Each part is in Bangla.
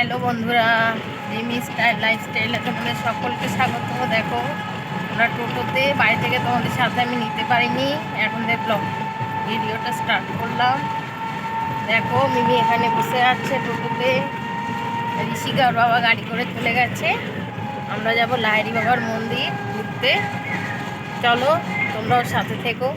হ্যালো বন্ধুরা, রিমি স্টাইল লাইফস্টাইলে তোমাদের সকলকে স্বাগত। দেখো আমরা টোটোতে বাড়ি থেকে তোমাদের সাথে আমি নিতে পারিনি, এখন ব্লগ ভিডিওটা স্টার্ট করলাম। দেখো মিমি এখানে বসে আছে টোটোতে, ঋষিকা ওর বাবা গাড়ি করে চলে গেছে। আমরা যাব লাহিড়ী বাবার মন্দির ঘুরতে। চলো তোমরা ওর সাথে থেকো।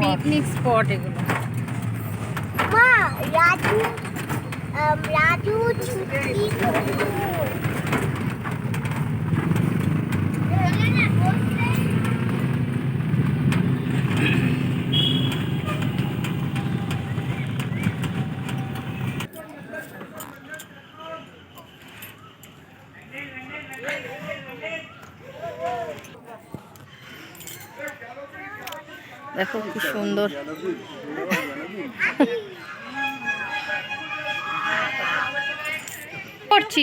পিকনিক স্পট এগুলো। মা রাজু রাজু ছুটি দেখো কি সুন্দর। করছি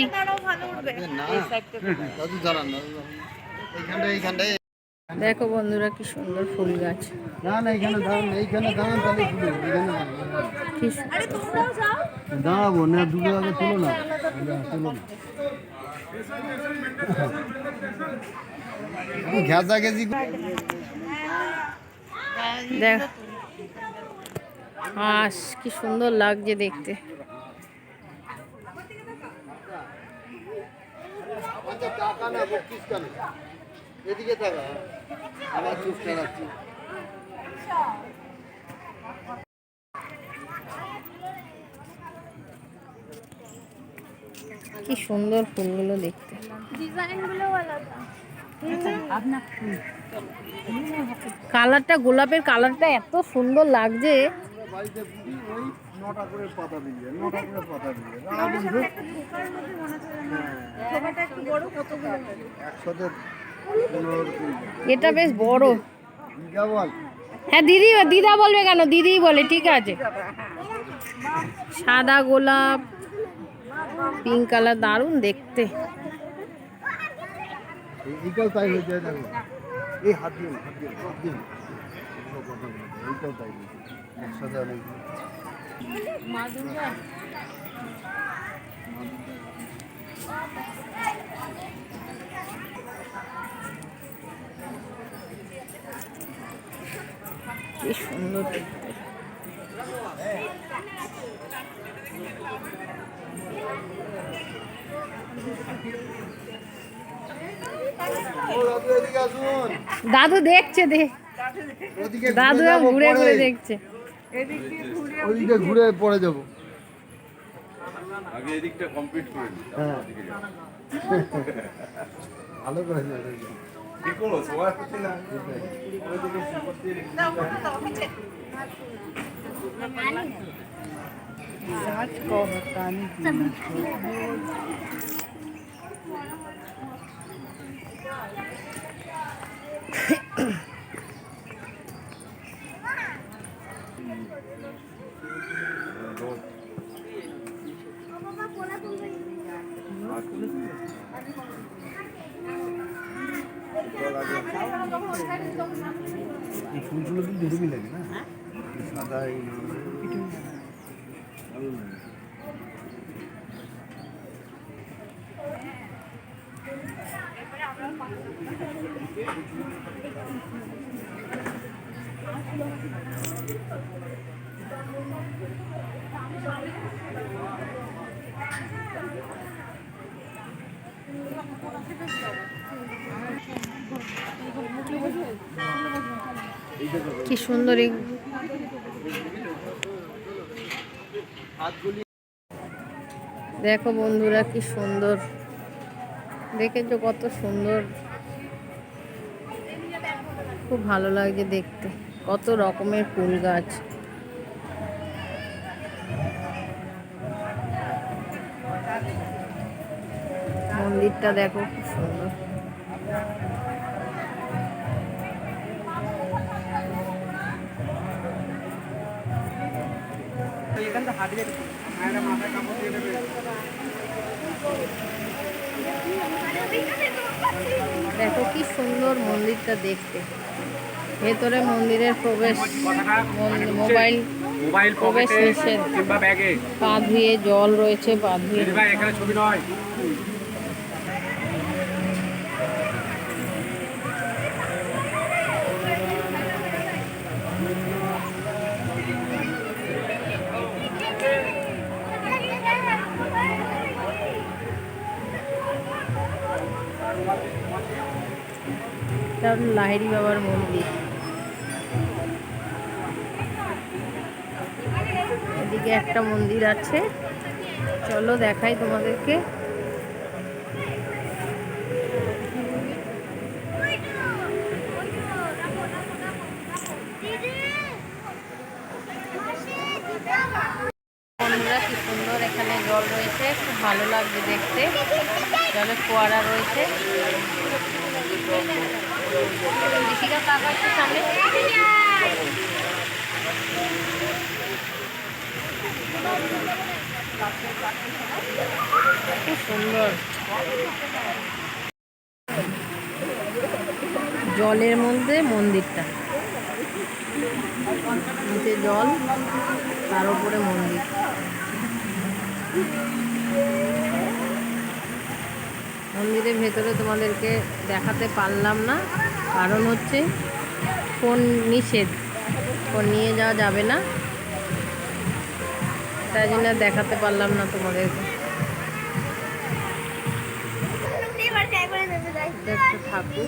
দেখো বন্ধুরা কি সুন্দর ফুল গাছ। দাঁড়াবো না, দুটো আগে তুলো না, ঘেঁচা ঘেঁচি দেখ হাঁস কি সুন্দর লাগছে দেখতে। টাকা না বকিস কেন, এদিকে টাকা আমার চুপটা রাখছি। কি সুন্দর ফুলগুলো দেখতে, কালারটা গোলাপের কালারটা এত সুন্দর লাগছে। এটা বেশ বড়। হ্যাঁ দিদি, দিদা বলবে কেন, দিদি বলে ঠিক আছে। সাদা গোলাপ, পিঙ্ক কালার, দারুণ দেখতে। কি সুন্দর দেখতে। দাদু দেখছে, দাদু ঘুরে ঘুরে দেখছে। ওইদিকে ঘুরে পরে যাবো। আগে এদিকটা কমপ্লিট করে নি। হ্যাঁ ভালো করে কি করো সবাই করতে না। এই ফুলগুলো কিন্তু দুর্বি লাগে না, সাদা কি সুন্দর। দেখো বন্ধুরা কি সুন্দর দেখেছো, কত সুন্দর, খুব ভালো লাগছে দেখতে। কত রকমের ফুল গাছ। মন্দিরটা দেখো খুব সুন্দর। দেখো কি সুন্দর মন্দিরটা দেখতে। ভেতরে মন্দিরের প্রবেশ, মোবাইল প্রবেশ নিষেধ। পা ধুয়ে জল রয়েছে, পা ধুয়ে। এখানে ছবি নয়। এটা হলো লাহিড়ী বাবার মন্দির। এদিকে একটা মন্দির আছে, চলো দেখাই তোমাদেরকে। বন্ধুরা কি সুন্দর এখানে জল রয়েছে, খুব ভালো লাগছে দেখতে। জলে ফোয়ারা রয়েছে। দীপিকা কাকা একটু সামনে। খুব সুন্দর জলের মধ্যে মন্দিরটা, নিচে জল, তার উপরে মন্দির। মন্দিরের ভেতরে তোমাদেরকে দেখাতে পারলাম না, কারণ হচ্ছে ফোন নিষেধ, ফোন নিয়ে যাওয়া যাবে না, তাই জন্য দেখাতে পারলাম না তোমাদেরকে। দেখতে ঠাকুর।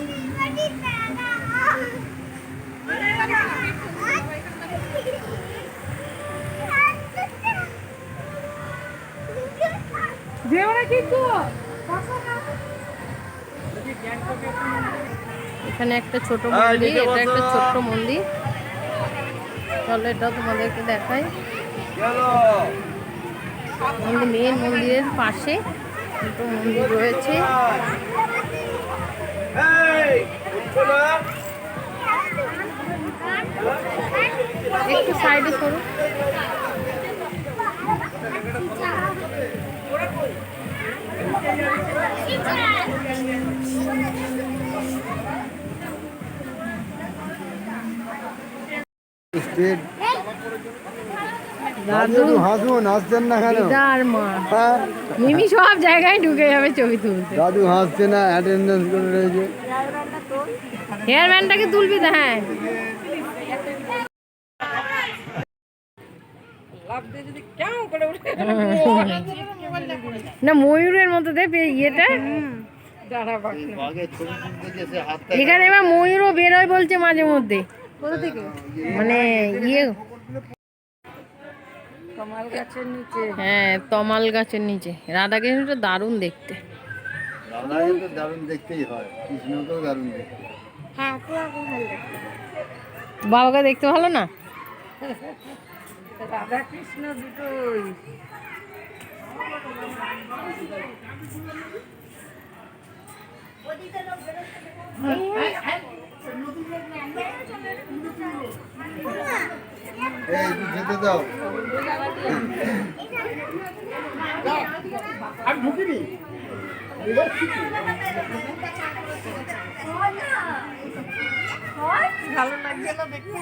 এখানে একটা ছোট মন্দির, এটা একটা ছোট্ট মন্দির। চলো এটা তোমাদেরকে দেখাই। মেন মন্দিরের পাশে দুটো মন্দির রয়েছে। একটু সাইডে সরো। দাদু হাসুন, হাসছেন না কেন? দিদা আর মা, মিমি সব জায়গায় ঢুকে যাবে ছবি তুলতে। দাদু হাসছে না, অ্যাটেন্ডেন্স করে রয়েছে। হেয়ার ব্যান্ডটাকে তুলবি তো? হ্যাঁ, না ময়ূরের মতো দেবে ইয়েটা। এখানে এবার ময়ূরও বেরোয় বলছে মাঝে মধ্যে, মানে ইয়ে হ্যাঁ তমাল গাছের নিচে। রাধাকৃষ্ণটা দারুণ দেখতে। দারুণ দেখতেই হয়, কৃষ্ণকেও দারুণ দেখতে। বাবাকে দেখতে ভালো না? রাধা কৃষ্ণ দুটোই। এই যেতে দাও। আমি ঢুকিনি। ভালো লাগছে না দেখতে।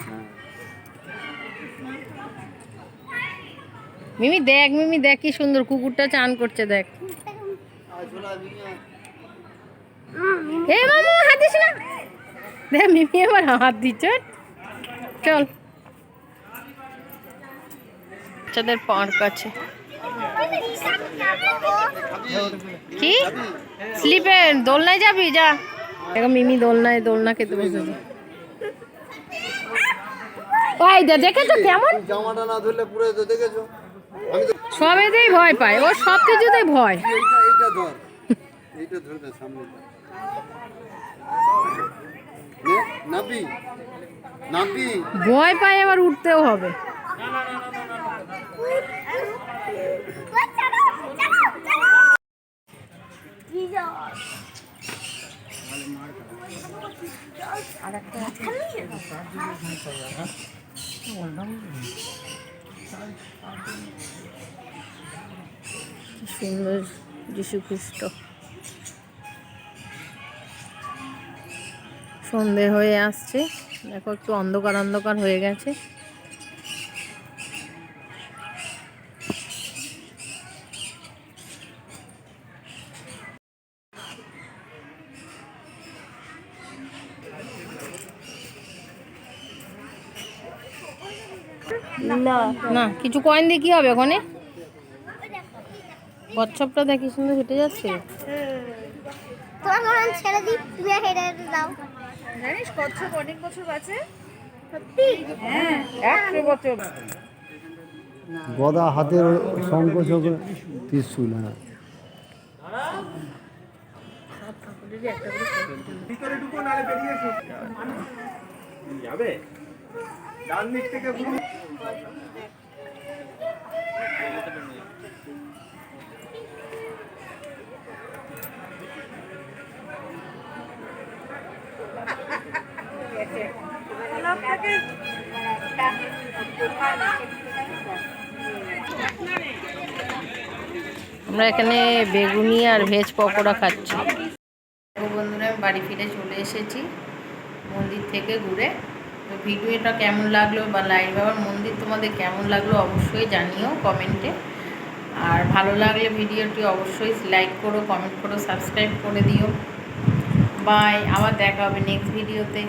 মিমি দেখ, মিমি দেখ কি সুন্দর কুকুরটা চান করছে, দেখ। এ মামু হাত দিস না, দেখ মিমি আবার হাত দিচ্ছে। চল, বাচ্চাদের পার্ক আছে। কি স্লিপে দোলনায় যাবি? যা। দেখো মিমি দোলনা খেতে বসেছে। ওই দেখেছো কেমন? জামাটা না ধরলে পুরো তো দেখেছো। আমি তো সবেতেই ভয় পায়, ও সব কিছুতেই ভয়। এইটা ধর, এইটা ধরে দে সামনে। নাবি নাবি ভয় পায়, আবার উঠতেও হবে। আর একটা আছে কি সুন্দর যীশু খ্রিস্ট। সন্ধে হয়ে আসছে, দেখো একটু অন্ধকার অন্ধকার হয়ে গেছে। না কিছু কয়েন দিয়ে কি হবে ওখানে? কচ্ছপটা দেখি সুন্দর হেঁটে যাচ্ছে। তোমার মনে ছেড়ে দিই, তুমি হেঁটে হেঁটে যাও। জানিস কচ্ছপ অনেক বছর বাঁচে? সত্যি? হ্যাঁ, 100 বছর। গদা হাতের শঙ্খ চক্র ত্রিশূল। হ্যাঁ যাবে ডান দিক থেকে আমরা এখানে বেগুনি আর ভেজ পকোড়া খাচ্ছি। বন্ধুরা বাড়ি ফিরে চলে এসেছি মন্দির থেকে ঘুরে। তো ভিডিওটা কেমন লাগলো বা লাইট বাবার মন্দির তোমাদের কেমন লাগলো অবশ্যই জানিও কমেন্টে। আর ভালো লাগলে ভিডিওটি অবশ্যই লাইক করো, কমেন্ট করো, সাবস্ক্রাইব করে দিও। বাই, আবার দেখা হবে নেক্সট ভিডিওতে।